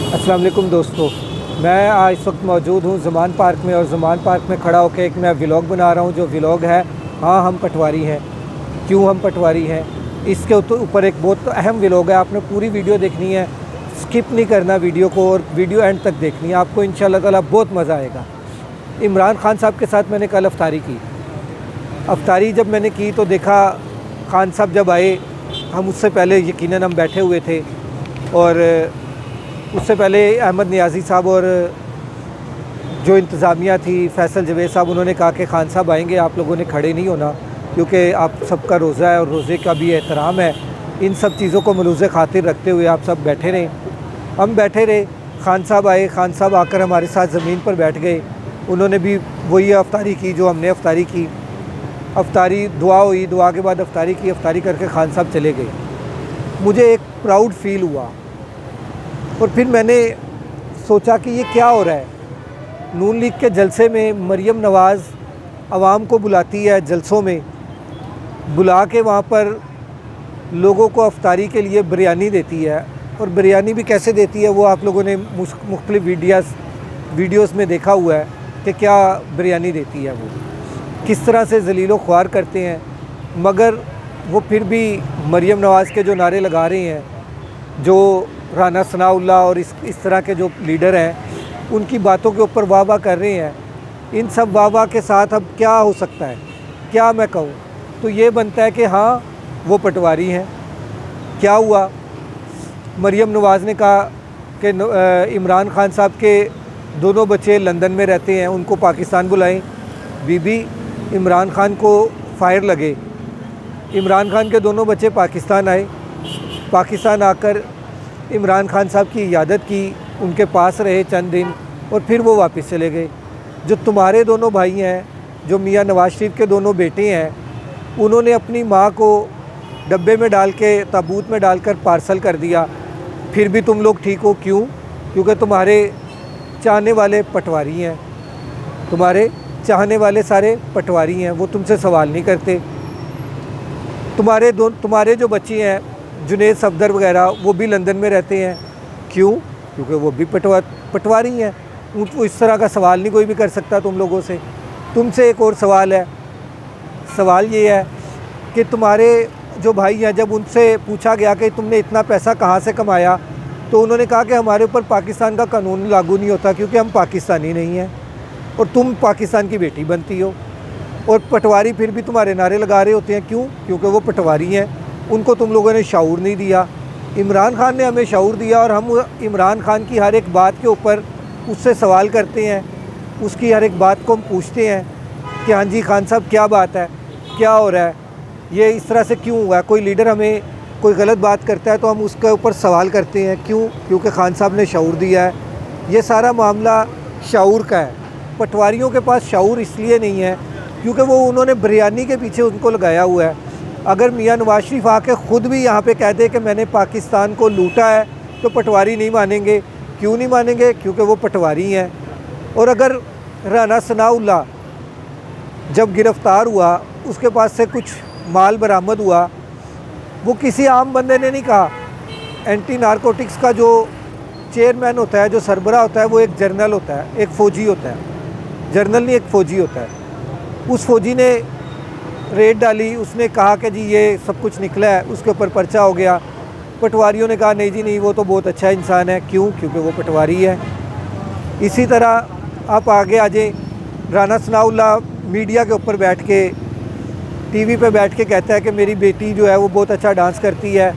अस्सलाम वालेकुम दोस्तों, मैं आज इस वक्त मौजूद हूँ ज़मान पार्क में और ज़मान पार्क में खड़ा होकर एक मैं व्लॉग बना रहा हूँ। जो व्लॉग है, हाँ हम पटवारी हैं, क्यों हम पटवारी हैं, इसके ऊपर एक बहुत अहम व्लॉग है। आपने पूरी वीडियो देखनी है, स्किप नहीं करना वीडियो को, और वीडियो एंड तक देखनी है। आपको इंशाअल्लाह ताला बहुत मज़ा आएगा। इमरान खान साहब के साथ मैंने कल अफ्तारी की। अफ्तारी जब मैंने की तो देखा, खान साहब जब आए, हम उससे पहले यकीनन हम बैठे हुए थे, और उससे पहले अहमद नियाज़ी साहब और जो इंतज़ामिया थी, फैसल जवेद साहब, उन्होंने कहा कि खान साहब आएंगे, आप लोगों ने खड़े नहीं होना क्योंकि आप सबका रोज़ा है और रोज़े का भी एहतराम है। इन सब चीज़ों को मलूज़ खातिर रखते हुए आप सब बैठे रहें। हम बैठे रहे। खान साहब आए, खान साहब आकर हमारे साथ ज़मीन पर बैठ गए। उन्होंने भी वही अफ्तारी की जो हमने अफ्तारी की। अफ्तारी दुआ हुई, दुआ के बाद अफ्तारी की। अफ्तारी करके खान साहब चले गए। मुझे एक प्राउड फ़ील हुआ, और फिर मैंने सोचा कि ये क्या हो रहा है। नून लीग के जलसे में मरियम नवाज़ आवाम को बुलाती है, जलसों में बुला के वहाँ पर लोगों को अफ्तारी के लिए बिरयानी देती है। और बिरयानी भी कैसे देती है वो आप लोगों ने मुख्तलिफ वीडियोस में देखा हुआ है कि क्या बिरयानी देती है, वो किस तरह से ज़लीलो ख्वार करते हैं। मगर वो फिर भी मरियम नवाज़ के जो नारे लगा रहे हैं, जो राना सनाउल्लाह और इस तरह के जो लीडर हैं, उनकी बातों के ऊपर वाह वाह कर रहे हैं। इन सब वाह वाह के साथ अब क्या हो सकता है, क्या मैं कहूँ, तो ये बनता है कि हाँ वो पटवारी हैं। क्या हुआ, मरियम नवाज़ ने कहा कि इमरान खान साहब के दोनों बच्चे लंदन में रहते हैं, उनको पाकिस्तान बुलाएं। बीबी इमरान खान को फायर लगे। इमरान खान के दोनों बच्चे पाकिस्तान आए। पाकिस्तान आकर इमरान खान साहब की इयादत की, उनके पास रहे चंद दिन, और फिर वो वापस चले गए। जो तुम्हारे दोनों भाई हैं, जो मियाँ नवाज़ शरीफ के दोनों बेटे हैं, उन्होंने अपनी माँ को डब्बे में डाल के, ताबूत में डालकर पार्सल कर दिया। फिर भी तुम लोग ठीक हो, क्यों? क्योंकि तुम्हारे चाहने वाले पटवारी हैं। तुम्हारे चाहने वाले सारे पटवारी हैं, वो तुमसे सवाल नहीं करते। तुम्हारे जो बच्चे हैं, जुनेद सफदर वगैरह, वो भी लंदन में रहते हैं। क्यों? क्योंकि वो भी पटवारी हैं। उनको इस तरह का सवाल नहीं कोई भी कर सकता तुम लोगों से। तुमसे एक और सवाल है। सवाल ये है कि तुम्हारे जो भाई हैं, जब उनसे पूछा गया कि तुमने इतना पैसा कहाँ से कमाया, तो उन्होंने कहा कि हमारे ऊपर पाकिस्तान का कानून लागू नहीं होता क्योंकि हम पाकिस्तानी नहीं हैं, और तुम पाकिस्तान की बेटी बनती हो। और पटवारी फिर भी तुम्हारे नारे लगा रहे होते हैं। क्यों? क्योंकि वो पटवारी हैं। उनको तुम लोगों ने शऊर नहीं दिया। इमरान खान ने हमें शऊर दिया, और हम इमरान खान की हर एक बात के ऊपर उससे सवाल करते हैं। उसकी हर एक बात को हम पूछते हैं कि हाँ जी खान साहब क्या बात है, क्या हो रहा है, ये इस तरह से क्यों हुआ है। कोई लीडर हमें कोई गलत बात करता है तो हम उसके ऊपर सवाल करते हैं। क्यों? क्योंकि खान साहब ने शऊर दिया है। ये सारा मामला शऊर का है। पटवारियों के पास शऊर इसलिए नहीं है क्योंकि वो उन्होंने बिरयानी के पीछे उनको लगाया हुआ है। अगर मियाँ नवाज़ शरीफ आके ख़ुद भी यहाँ पे कह दे कि मैंने पाकिस्तान को लूटा है, तो पटवारी नहीं मानेंगे। क्यों नहीं मानेंगे? क्योंकि वो पटवारी हैं। और अगर राना सनाउल्लाह जब गिरफ़्तार हुआ, उसके पास से कुछ माल बरामद हुआ, वो किसी आम बंदे ने नहीं कहा। एंटी नारकोटिक्स का जो चेयरमैन होता है, जो सरबरा होता है, वो एक जर्नल होता है, एक फ़ौजी होता है। जर्नल नहीं, एक फ़ौजी होता है। उस फ़ौजी ने रेड डाली, उसने कहा कि जी ये सब कुछ निकला है, उसके ऊपर पर्चा हो गया। पटवारियों ने कहा नहीं जी नहीं, वो तो बहुत अच्छा इंसान है। क्यों? क्योंकि वो पटवारी है। इसी तरह आप आगे आ जाए, राना सनाउल्लाह मीडिया के ऊपर बैठ के, टीवी पे बैठ के कहता है कि मेरी बेटी जो है वो बहुत अच्छा डांस करती है,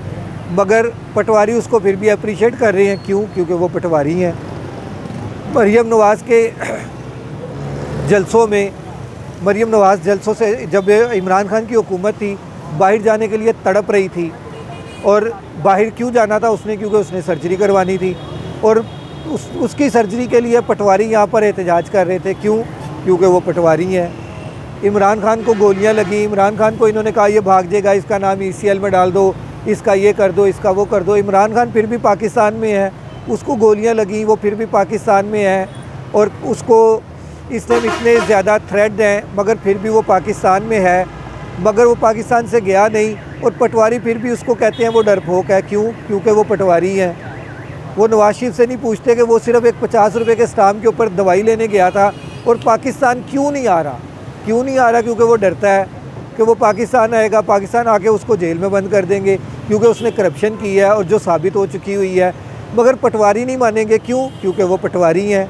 मगर पटवारी उसको फिर भी अप्रिशिएट कर रहे हैं। क्यों? क्योंकि वो पटवारी हैं। मरियम नवाज़ के जलसों में, मरियम नवाज़ जलसों से, जब इमरान खान की हुकूमत थी, बाहर जाने के लिए तड़प रही थी। और बाहर क्यों जाना था उसने? क्योंकि उसने सर्जरी करवानी थी, और उसकी सर्जरी के लिए पटवारी यहाँ पर एहतजाज कर रहे थे। क्यों? क्योंकि वो पटवारी हैं। इमरान खान को गोलियां लगी। इमरान खान को इन्होंने कहा ये भाग जाएगा, इसका नाम ECL में डाल दो, इसका ये कर दो, इसका वो कर दो। इमरान खान फिर भी पाकिस्तान में है, उसको गोलियां लगी, वो फिर भी पाकिस्तान में है, और उसको इसने इतने ज़्यादा थ्रेट हैं, मगर फिर भी वो पाकिस्तान में है। मगर वो पाकिस्तान से गया नहीं, और पटवारी फिर भी उसको कहते हैं वो डरपोक है। क्यों? क्योंकि वो पटवारी हैं। वो नवाज शरीफ से नहीं पूछते कि वो सिर्फ एक 50 रुपये के स्टाम्प के ऊपर दवाई लेने गया था और पाकिस्तान क्यों नहीं आ रहा, क्यों नहीं आ रहा? क्योंकि वो डरता है कि वो पाकिस्तान आएगा, पाकिस्तान आके उसको जेल में बंद कर देंगे क्योंकि उसने करप्शन की है और जो साबित हो चुकी हुई है। मगर पटवारी नहीं मानेंगे, क्यों? क्योंकि वो पटवारी हैं।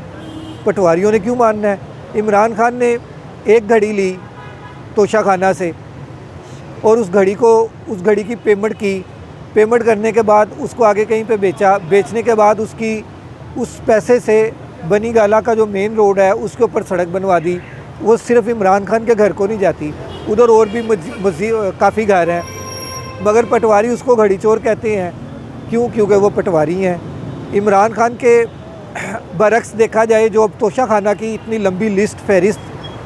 पटवारियों ने क्यों मानना है? इमरान खान ने एक घड़ी ली तोशा खाना से और उस घड़ी की पेमेंट करने के बाद उसको आगे कहीं पे बेचा। बेचने के बाद उस पैसे से बनी गाला का जो मेन रोड है उसके ऊपर सड़क बनवा दी। वो सिर्फ इमरान खान के घर को नहीं जाती, उधर और भी काफ़ी घर हैं, मगर पटवारी उसको घड़ी चोर कहते हैं। क्यों? क्योंकि वो पटवारी हैं। इमरान खान के बरक्स देखा जाए, जो अब तोशा खाना की इतनी लंबी फहरिस्त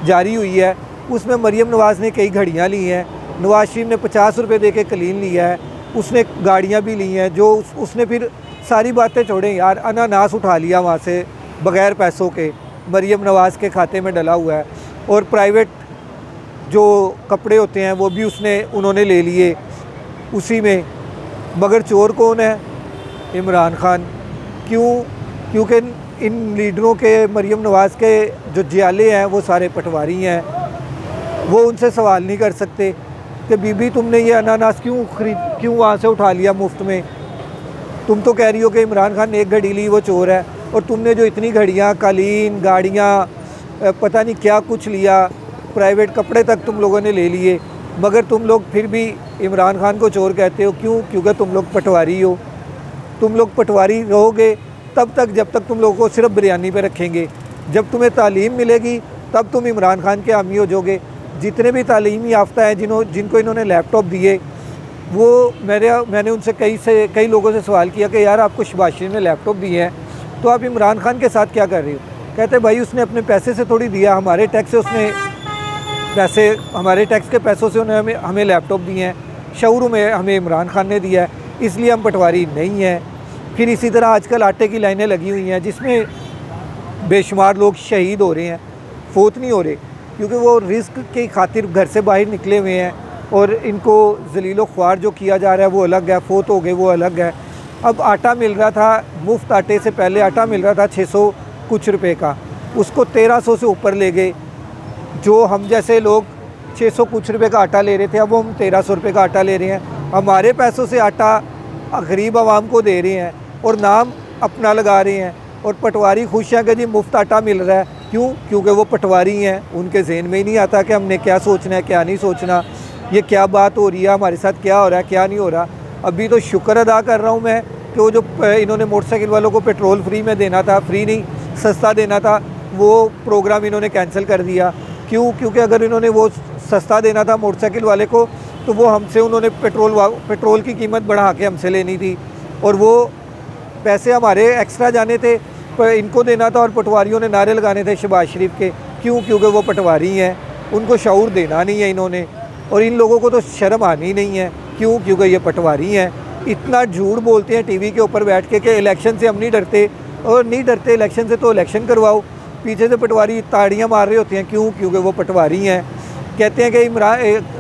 जारी हुई है, उसमें मरीम नवाज़ ने कई घड़ियाँ ली हैं, नवाज शरीफ ने 50 रुपये दे के कलीन लिया है, उसने गाड़ियाँ भी ली हैं। जो उसने फिर सारी बातें छोड़ें यार, अनानास उठा लिया वहाँ से बग़ैर पैसों के, मरीम नवाज़ के खाते में डला हुआ है, और प्राइवेट जो कपड़े होते हैं वो भी उन्होंने ले लिए उसी में। मगर चोर कौन है? इमरान खान। क्यों? क्योंकि इन लीडरों के, मरीम नवाज़ के जो जियाले हैं वो सारे पटवारी हैं। वो उनसे सवाल नहीं कर सकते कि बीबी तुमने ये अनानास क्यों वहाँ से उठा लिया मुफ्त में? तुम तो कह रही हो कि इमरान खान ने एक घड़ी ली वो चोर है, और तुमने जो इतनी घड़ियाँ, कालीन, गाड़ियाँ, पता नहीं क्या कुछ लिया, प्राइवेट कपड़े तक तुम लोगों ने ले लिए, मगर तुम लोग फिर भी इमरान खान को चोर कहते हो। क्यों? क्योंकि तुम लोग पटवारी हो। तुम लोग पटवारी रहोगे तब तक जब तक तुम लोगों को सिर्फ बिरयानी पे रखेंगे। जब तुम्हें तालीम मिलेगी तब तुम इमरान खान के हामी हो जाओगे। जितने भी तालीमी याफ्ता हैं जिनको इन्होंने लैपटॉप दिए, वो मैंने उनसे कई लोगों से सवाल किया कि यार आपको शहबाज शरीफ ने लैपटॉप दिए हैं तो आप इमरान खान के साथ क्या कर रहे हो? कहते भाई उसने अपने पैसे से थोड़ी दिया, हमारे टैक्स के पैसों से उन्होंने हमें लैपटॉप दिए हैं, शऊर में हमें इमरान खान ने दिया है, इसलिए हम पटवारी नहीं हैं। फिर इसी तरह आजकल आटे की लाइनें लगी हुई हैं जिसमें बेशुमार लोग शहीद हो रहे हैं, फोत नहीं हो रहे, क्योंकि वो रिस्क की खातिर घर से बाहर निकले हुए हैं और इनको जलीलो ख्वार जो किया जा रहा है वो अलग है, फोत हो गए वो अलग है। अब आटा मिल रहा था, मुफ्त आटे से पहले आटा मिल रहा था 600 कुछ रुपए का, उसको 1300 से ऊपर ले गए। जो हम जैसे लोग 600 कुछ रुपए का आटा ले रहे थे, अब वो हम 1300 रुपये का आटा ले रहे हैं। हमारे पैसों से आटा गरीब आवाम को दे रहे हैं और नाम अपना लगा रहे हैं, और पटवारी खुश हैं कि जी मुफ्त आटा मिल रहा है। क्यों? क्योंकि वो पटवारी हैं, उनके जहन में ही नहीं आता कि हमने क्या सोचना है क्या नहीं सोचना, ये क्या बात हो रही है, हमारे साथ क्या हो रहा है क्या नहीं हो रहा। अभी तो शुक्र अदा कर रहा हूँ मैं कि वो जो इन्होंने मोटरसाइकिल वालों को पेट्रोल फ्री में देना था, फ्री नहीं सस्ता देना था, वो प्रोग्राम इन्होंने कैंसिल कर दिया। क्यों? क्योंकि अगर इन्होंने वो सस्ता देना था मोटरसाइकिल वाले को तो वो उन्होंने पेट्रोल की कीमत बढ़ा के हमसे लेनी थी, और वो पैसे हमारे एक्स्ट्रा जाने थे, पर इनको देना था, और पटवारियों ने नारे लगाने थे शहबाज शरीफ के। क्यों? क्योंकि वो पटवारी हैं, उनको शऊर देना नहीं है इन्होंने, और इन लोगों को तो शर्म आनी नहीं है। क्यों? क्योंकि ये पटवारी हैं। इतना झूठ बोलते हैं टीवी के ऊपर बैठ के कि इलेक्शन से हम नहीं डरते, और नहीं डरते इलेक्शन से तो इलेक्शन करवाओ। पीछे से पटवारी ताड़ियाँ मार रहे होते हैं। क्यों? क्योंकि वो पटवारी हैं। कहते हैं कि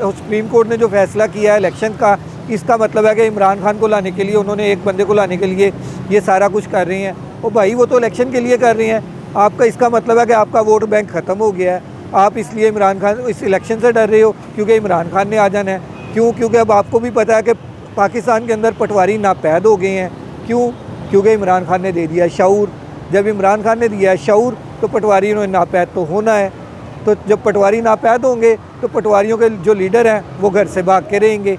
सुप्रीम कोर्ट ने जो फैसला किया है इलेक्शन का, इसका मतलब है कि इमरान खान को लाने के लिए, उन्होंने एक बंदे को लाने के लिए ये सारा कुछ कर रहे हैं। ओ भाई, वो तो इलेक्शन के लिए कर रहे हैं। आपका इसका मतलब है कि आपका वोट बैंक ख़त्म हो गया है, आप इसलिए इमरान खान इस इलेक्शन से डर रहे हो क्योंकि इमरान खान ने आ जाना है। क्यों? क्योंकि अब आपको भी पता है कि पाकिस्तान के अंदर पटवारी नापैद हो गए हैं। क्यों? क्योंकि इमरान खान ने दे दिया शऊर। जब इमरान खान ने दिया है शऊर तो पटवारी ने नापैद तो होना है। तो जब पटवारी नापैद होंगे तो पटवारियों के जो लीडर हैं वो घर से भाग के रहेंगे।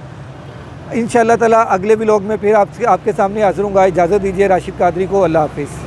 इंशाअल्लाह ताला अगले व्लॉग में फिर आपके सामने हाजिर होऊंगा। इजाज़त दीजिए राशिद कादरी को। अल्लाह हाफिज़।